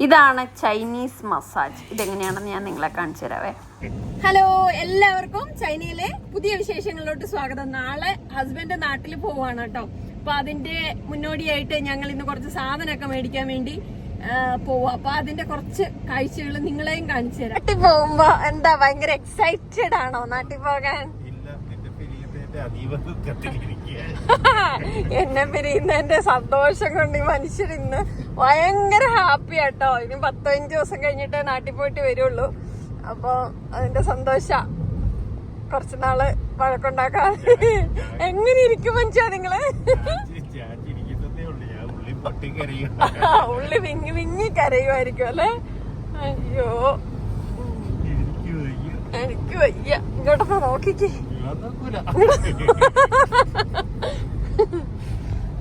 ഇതാണ് Chinese massage. ഇതെങ്ങനെയാണെന്ന് ഞാൻ നിങ്ങളെ കാണിച്ചു തരാവേ. ഹലോ, എല്ലാവർക്കും ചൈനയിലെ പുതിയ വിശേഷങ്ങളിലോട്ട് സ്വാഗതം. നാളെ ഹസ്ബൻഡ് നാട്ടിൽ പോവാണ് കേട്ടോ. അപ്പൊ അതിന്റെ മുന്നോടിയായിട്ട് ഞങ്ങൾ ഇന്ന് കുറച്ച് സാധനമൊക്കെ മേടിക്കാൻ വേണ്ടി പോവാ. അപ്പൊ അതിന്റെ കുറച്ച് കാഴ്ചകൾ നിങ്ങളെയും കാണിച്ചു തരാം. നാട്ടിൽ പോകുമ്പോ എന്താ ഭയങ്കര എക്സൈറ്റഡ് ആണോ നാട്ടിൽ പോകാൻ? എന്നെ പിരിയുന്നതിന്റെ സന്തോഷം കൊണ്ട് ഈ മനുഷ്യർ ഇന്ന് ഭയങ്കര ഹാപ്പി ആട്ടോ. ഇനി 15 ദിവസം കഴിഞ്ഞിട്ട് നാട്ടിൽ പോയിട്ട് വരുള്ളൂ. അപ്പൊ അതിന്റെ സന്തോഷ കുറച്ചു നാള് വഴക്കുണ്ടാക്കാൻ. എങ്ങനെ ഇരിക്കും മനുഷ്യ നിങ്ങള്? ഉള്ളി വിങ്ങി വിങ്ങി കരയുമായിരിക്കും അല്ലെ? അയ്യോ എനിക്ക് വയ്യ. ഇങ്ങോട്ടൊന്ന് നോക്കിക്കേ.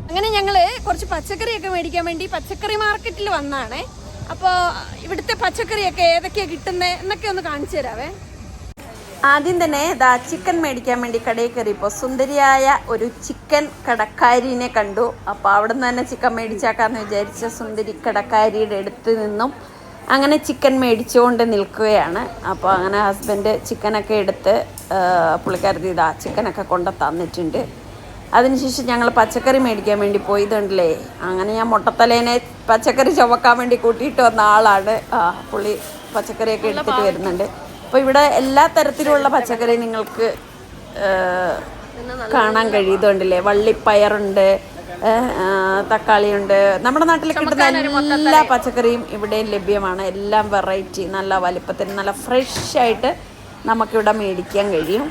അങ്ങനെ ഞങ്ങള് കുറച്ച് പച്ചക്കറിയൊക്കെ മേടിക്കാൻ വേണ്ടി പച്ചക്കറി മാർക്കറ്റിൽ വന്നാണേ. അപ്പൊ ഇവിടുത്തെ പച്ചക്കറിയൊക്കെ ഏതൊക്കെയാ കിട്ടുന്നത് എന്നൊക്കെ ഒന്ന് കാണിച്ചു തരാവേ. ആദ്യം തന്നെ ചിക്കൻ മേടിക്കാൻ വേണ്ടി കടയിൽ കയറിയപ്പോൾ സുന്ദരിയായ ഒരു ചിക്കൻ കടക്കാരിനെ കണ്ടു. അപ്പോൾ അവിടെ നിന്ന് തന്നെ ചിക്കൻ മേടിച്ചാക്കാന്ന് വിചാരിച്ച സുന്ദരി കടക്കാരിയുടെ അടുത്ത് നിന്നും അങ്ങനെ ചിക്കൻ മേടിച്ചുകൊണ്ട് നിൽക്കുകയാണ്. അപ്പോൾ അങ്ങനെ ഹസ്ബൻഡ് ചിക്കനൊക്കെ എടുത്ത് പുള്ളിക്കാരത്തി ചിക്കനൊക്കെ കൊണ്ട് തന്നിട്ടുണ്ട്. അതിനുശേഷം ഞങ്ങൾ പച്ചക്കറി മേടിക്കാൻ വേണ്ടി പോയതുണ്ടല്ലേ. അങ്ങനെ ഞാൻ മുട്ടത്തലേനെ പച്ചക്കറി ചുവക്കാൻ വേണ്ടി കൂട്ടിയിട്ട് വന്ന ആളാണ്. പുള്ളി പച്ചക്കറിയൊക്കെ എടുത്തിട്ട് വരുന്നുണ്ട്. അപ്പോൾ ഇവിടെ എല്ലാ തരത്തിലുള്ള പച്ചക്കറി നിങ്ങൾക്ക് കാണാൻ കഴിയുന്നുണ്ടല്ലേ. വള്ളിപ്പയറുണ്ട്, തക്കാളിയുണ്ട്. നമ്മുടെ നാട്ടിൽ കിട്ടുന്ന എല്ലാ പച്ചക്കറിയും ഇവിടെയും ലഭ്യമാണ്. എല്ലാം വെറൈറ്റി, നല്ല വലിപ്പത്തിന്, നല്ല ഫ്രഷ് ആയിട്ട് നമുക്കിവിടെ മേടിക്കാൻ കഴിയും.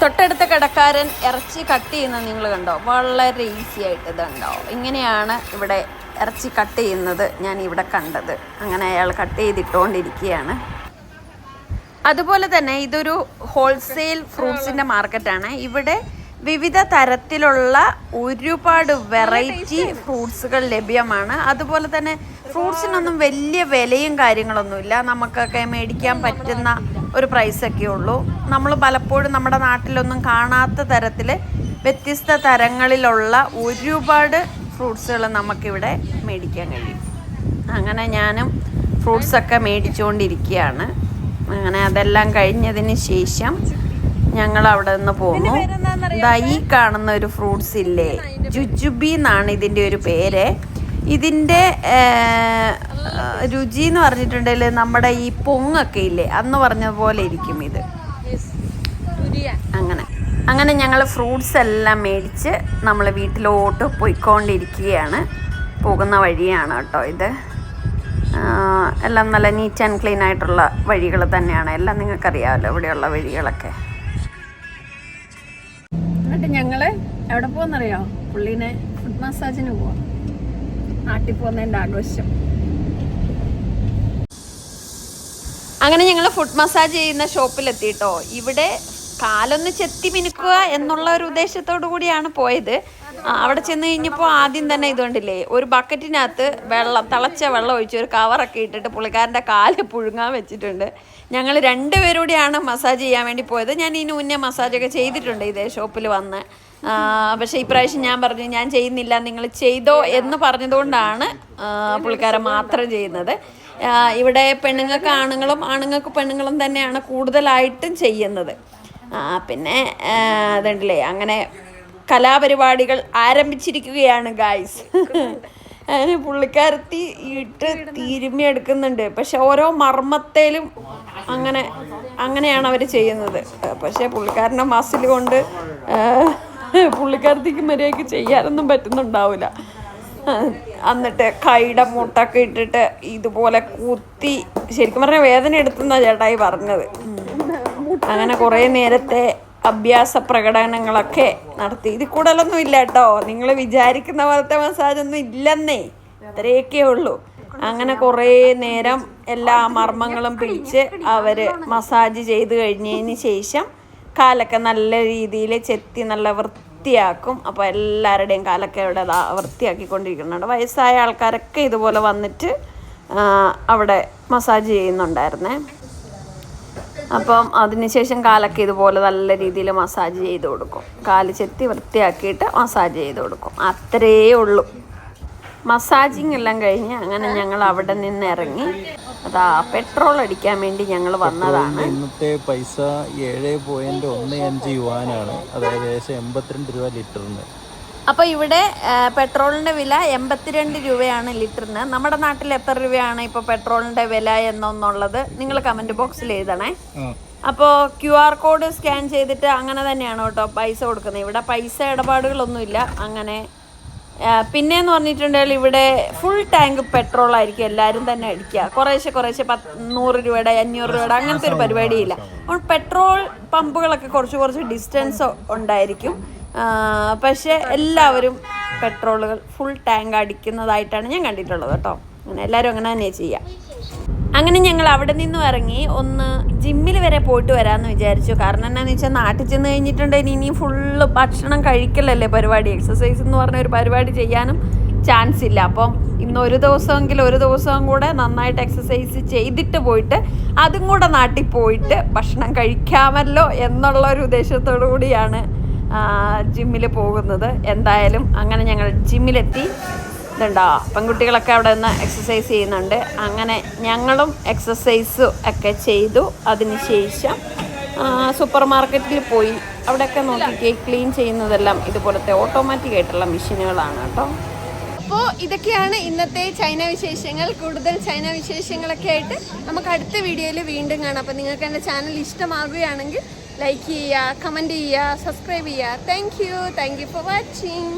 തൊട്ടടുത്ത കടക്കാരൻ ഇറച്ചി കട്ട് ചെയ്യുന്നത് നിങ്ങൾ കണ്ടോ? വളരെ ഈസി ആയിട്ട് ഇതുണ്ടോ. ഇങ്ങനെയാണ് ഇവിടെ ഇറച്ചി കട്ട് ചെയ്യുന്നത് ഞാൻ ഇവിടെ കണ്ടത്. അങ്ങനെ അയാൾ കട്ട് ചെയ്തിട്ടുകൊണ്ടിരിക്കുകയാണ്. അതുപോലെ തന്നെ ഇതൊരു ഹോൾസെയിൽ ഫ്രൂട്ട്സിൻ്റെ മാർക്കറ്റാണ്. ഇവിടെ വിവിധ തരത്തിലുള്ള ഒരുപാട് വെറൈറ്റി ഫ്രൂട്ട്സുകൾ ലഭ്യമാണ്. അതുപോലെ തന്നെ ഫ്രൂട്ട്സിനൊന്നും വലിയ വിലയും കാര്യങ്ങളൊന്നുമില്ല. നമുക്കൊക്കെ മേടിക്കാൻ പറ്റുന്ന ഒരു പ്രൈസൊക്കെ ഉള്ളൂ. നമ്മൾ പലപ്പോഴും നമ്മുടെ നാട്ടിലൊന്നും കാണാത്ത തരത്തിൽ വ്യത്യസ്ത തരങ്ങളിലുള്ള ഒരുപാട് ഫ്രൂട്ട്സുകൾ നമുക്കിവിടെ മേടിക്കാൻ കഴിയും. അങ്ങനെ ഞാനും ഫ്രൂട്ട്സൊക്കെ മേടിച്ചുകൊണ്ടിരിക്കുകയാണ്. അങ്ങനെ അതെല്ലാം കഴിഞ്ഞതിന് ശേഷം ഞങ്ങൾ അവിടെ നിന്ന് പോന്നു. ഈ കാണുന്ന ഒരു ഫ്രൂട്ട്സ് ഇല്ലേ, ജുജുബി എന്നാണ് ഇതിൻ്റെ ഒരു പേര്. ഇതിൻ്റെ രുചി എന്ന് പറഞ്ഞിട്ടുണ്ടെങ്കിൽ നമ്മുടെ ഈ പൊങ്ങൊക്കെ ഇല്ലേ അന്ന് പറഞ്ഞതുപോലെ ഇരിക്കും ഇത്. അങ്ങനെ ഞങ്ങൾ ഫ്രൂട്ട്സ് എല്ലാം മേടിച്ച് നമ്മൾ വീട്ടിലോട്ട് പോയിക്കൊണ്ടിരിക്കുകയാണ്. പോകുന്ന വഴിയാണ് കേട്ടോ ഇത്. എല്ലാം നല്ല നീറ്റ് ആൻഡ് ക്ലീൻ ആയിട്ടുള്ള വഴികൾ തന്നെയാണ്. എല്ലാം നിങ്ങൾക്കറിയാമല്ലോ ഇവിടെയുള്ള വഴികളൊക്കെ. എന്നിട്ട് ഞങ്ങള് എവിടെ പോകുന്നറിയോ? പുള്ളീനെ ഫുഡ് മസാജിന് പോവാം. നാട്ടിൽ പോകുന്നതിൻ്റെ ആഘോഷം. അങ്ങനെ ഞങ്ങൾ ഫുഡ് മസാജ് ചെയ്യുന്ന ഷോപ്പിലെത്തിയിട്ടോ. ഇവിടെ കാലൊന്ന് ചെത്തി മിനുക്കുക എന്നുള്ള ഒരു ഉദ്ദേശത്തോടു കൂടിയാണ് പോയത്. അവിടെ ചെന്ന് കഴിഞ്ഞപ്പോൾ ആദ്യം തന്നെ ഇതുകൊണ്ടില്ലേ, ഒരു ബക്കറ്റിനകത്ത് തിളച്ച വെള്ളം ഒഴിച്ച് ഒരു കവറൊക്കെ ഇട്ടിട്ട് പുള്ളിക്കാരൻ്റെ കാല് പുഴുങ്ങാൻ വെച്ചിട്ടുണ്ട്. ഞങ്ങൾ 2 പേരൂടെയാണ് മസാജ് ചെയ്യാൻ വേണ്ടി പോയത്. ഞാൻ ഇതിന് മുന്നേ മസാജൊക്കെ ചെയ്തിട്ടുണ്ട് ഇതേ ഷോപ്പിൽ വന്ന്. പക്ഷേ ഇപ്രാവശ്യം ഞാൻ പറഞ്ഞു ഞാൻ ചെയ്യുന്നില്ല, നിങ്ങൾ ചെയ്തോ എന്ന് പറഞ്ഞതുകൊണ്ടാണ് പുള്ളിക്കാരൻ മാത്രം ചെയ്യുന്നത്. ഇവിടെ പെണ്ണുങ്ങൾക്ക് ആണുങ്ങളും ആണുങ്ങൾക്ക് പെണ്ണുങ്ങളും തന്നെയാണ് കൂടുതലായിട്ടും ചെയ്യുന്നത്. പിന്നെ അതുണ്ടല്ലേ, അങ്ങനെ കലാപരിപാടികൾ ആരംഭിച്ചിരിക്കുകയാണ് ഗായ്സ്. അതിന് പുള്ളിക്കാരത്തി ഇട്ട് തിരുമ്മി എടുക്കുന്നുണ്ട്. പക്ഷെ ഓരോ മർമ്മത്തേലും അങ്ങനെയാണ് അവർ ചെയ്യുന്നത്. പക്ഷേ പുള്ളിക്കാരൻ്റെ മസിൽ കൊണ്ട് പുള്ളിക്കാരത്തിക്ക് മര്യാദയ്ക്ക് ചെയ്യാനൊന്നും പറ്റുന്നുണ്ടാവില്ല. എന്നിട്ട് കൈയുടെ മുട്ടൊക്കെ ഇട്ടിട്ട് ഇതുപോലെ കുത്തി, ശരിക്കും പറഞ്ഞാൽ വേദന എടുത്തുന്ന ചേട്ടായി പറഞ്ഞത്. അങ്ങനെ കുറേ നേരത്തെ അഭ്യാസ പ്രകടനങ്ങളൊക്കെ നടത്തി. ഇതിൽ കൂടുതലൊന്നും ഇല്ല കേട്ടോ. നിങ്ങൾ വിചാരിക്കുന്ന പോലത്തെ മസാജൊന്നും ഇല്ലെന്നേ, ഇത്രയൊക്കെ ഉള്ളൂ. അങ്ങനെ കുറേ നേരം എല്ലാ മർമ്മങ്ങളും പിടിച്ച് അവർ മസാജ് ചെയ്ത് കഴിഞ്ഞതിന് ശേഷം കാലൊക്കെ നല്ല രീതിയിൽ ചെത്തി നല്ല വൃത്തിയാക്കും. അപ്പോൾ എല്ലാവരുടെയും കാലൊക്കെ ഇവിടെ വൃത്തിയാക്കിക്കൊണ്ടിരിക്കുന്നുണ്ട്. വയസ്സായ ആൾക്കാരൊക്കെ ഇതുപോലെ വന്നിട്ട് അവിടെ മസാജ് ചെയ്യുന്നുണ്ടായിരുന്നേ. അപ്പം അതിനുശേഷം കാലൊക്കെ ഇതുപോലെ നല്ല രീതിയിൽ മസാജ് ചെയ്ത് കൊടുക്കും. കാല് ചെത്തി വൃത്തിയാക്കിയിട്ട് മസാജ് ചെയ്ത് കൊടുക്കും. അത്രയേ ഉള്ളൂ. മസാജിങ് എല്ലാം കഴിഞ്ഞ് അങ്ങനെ ഞങ്ങൾ അവിടെ നിന്ന് ഇറങ്ങി. അതാ പെട്രോൾ അടിക്കാൻ വേണ്ടി ഞങ്ങൾ വന്നതാണ്. ഇന്നത്തെ പൈസ 7.15 യുവാനാണ്, അതായത് ഏകദേശം 82 രൂപ ലിറ്ററിന്. അപ്പോൾ ഇവിടെ പെട്രോളിൻ്റെ വില 82 രൂപയാണ് ലിറ്ററിന്. നമ്മുടെ നാട്ടിൽ എത്ര രൂപയാണ് ഇപ്പോൾ പെട്രോളിൻ്റെ വില എന്നുള്ളത് നിങ്ങൾ കമൻറ്റ് ബോക്സിൽ എഴുതണേ. അപ്പോൾ QR കോഡ് സ്കാൻ ചെയ്തിട്ട് അങ്ങനെ തന്നെയാണ് കേട്ടോ പൈസ കൊടുക്കുന്നത്. ഇവിടെ പൈസ ഇടപാടുകളൊന്നുമില്ല അങ്ങനെ. പിന്നെയെന്ന് പറഞ്ഞിട്ടുണ്ടെങ്കിൽ ഇവിടെ ഫുൾ ടാങ്ക് പെട്രോൾ ആയിരിക്കും എല്ലാവരും തന്നെ അടിക്കുക. കുറേശ്ശെ 100 രൂപയുടെ 500 രൂപയുടെ അങ്ങനത്തെ ഒരു പരിപാടിയില്ല. അപ്പോൾ പെട്രോൾ പമ്പുകളൊക്കെ കുറച്ച് ഡിസ്റ്റൻസ് ഉണ്ടായിരിക്കും. പക്ഷേ എല്ലാവരും പെട്രോളുകൾ ഫുൾ ടാങ്ക് അടിക്കുന്നതായിട്ടാണ് ഞാൻ കണ്ടിട്ടുള്ളത് കേട്ടോ. അങ്ങനെ എല്ലാവരും അങ്ങനെ തന്നെ ചെയ്യാം. അങ്ങനെ ഞങ്ങൾ അവിടെ നിന്നും ഇറങ്ങി ഒന്ന് ജിമ്മിൽ വരെ പോയിട്ട് വരാമെന്ന് വിചാരിച്ചു. കാരണം എന്താണെന്ന് വെച്ചാൽ നാട്ടിൽ ചെന്ന് കഴിഞ്ഞിട്ടുണ്ടെങ്കിൽ ഇനി ഫുള്ള് ഭക്ഷണം കഴിക്കലല്ലേ പരിപാടി. എക്സസൈസ് എന്ന് പറഞ്ഞ ഒരു പരിപാടി ചെയ്യാനും ചാൻസ് ഇല്ല. അപ്പം ഇന്ന് ഒരു ദിവസം കൂടെ നന്നായിട്ട് എക്സസൈസ് ചെയ്തിട്ട് പോയിട്ട് അതും കൂടെ നാട്ടിൽ പോയിട്ട് ഭക്ഷണം കഴിക്കാമല്ലോ എന്നുള്ള ഒരു ഉദ്ദേശത്തോടു കൂടിയാണ് ജിമ്മിൽ പോകുന്നത്. എന്തായാലും അങ്ങനെ ഞങ്ങൾ ജിമ്മിലെത്തി. ഇതുണ്ടോ പെൺകുട്ടികളൊക്കെ അവിടെ നിന്ന് എക്സസൈസ് ചെയ്യുന്നുണ്ട്. അങ്ങനെ ഞങ്ങളും എക്സസൈസ് ഒക്കെ ചെയ്തു. അതിനുശേഷം സൂപ്പർ മാർക്കറ്റിൽ പോയി. അവിടെയൊക്കെ നോക്കി ക്ലീൻ ചെയ്യുന്നതെല്ലാം ഇതുപോലത്തെ ഓട്ടോമാറ്റിക് ആയിട്ടുള്ള മെഷീനുകളാണ് കേട്ടോ. അപ്പോൾ ഇതൊക്കെയാണ് ഇന്നത്തെ ചൈന വിശേഷങ്ങൾ. കൂടുതൽ ചൈന വിശേഷങ്ങളൊക്കെ ആയിട്ട് നമുക്ക് അടുത്ത വീഡിയോയിൽ വീണ്ടും കാണാം. അപ്പോൾ നിങ്ങൾക്ക് എൻ്റെ ചാനൽ ഇഷ്ടമാകുകയാണെങ്കിൽ ലൈക്ക് ചെയ്യുക, കമൻറ്റ് ചെയ്യുക, സബ്സ്ക്രൈബ് ചെയ്യുക. Thank you for watching.